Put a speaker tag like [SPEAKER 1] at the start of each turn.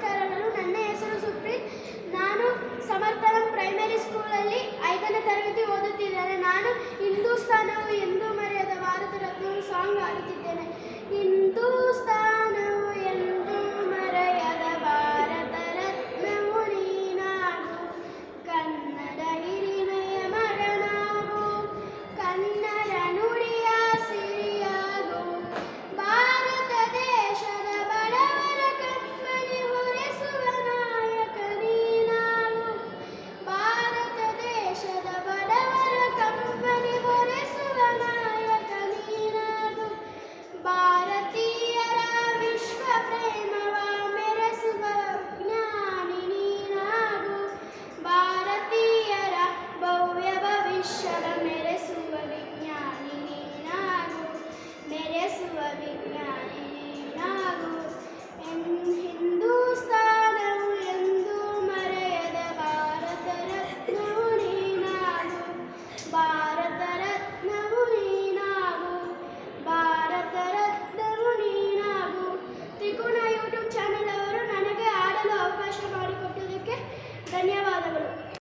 [SPEAKER 1] ನಮಸ್ಕಾರಗಳು. ನನ್ನ ಹೆಸರು ಸುಪ್ರೀತ್. ನಾನು ಸಮರ್ಥನಂ ಪ್ರೈಮರಿ ಸ್ಕೂಲಲ್ಲಿ 5ನೇ ತರಗತಿ ಓದುತ್ತಿದ್ದೇನೆ. ನಾನು ಹಿಂದೂಸ್ತಾನವು ಎಂದೂ ಮರೆಯದ ಭಾರತ ರತ್ನ ಸಾಂಗ್ ಹಾಡುತ್ತಿದ್ದೇನೆ. ಹಿಂದೂಸ್ತಾನ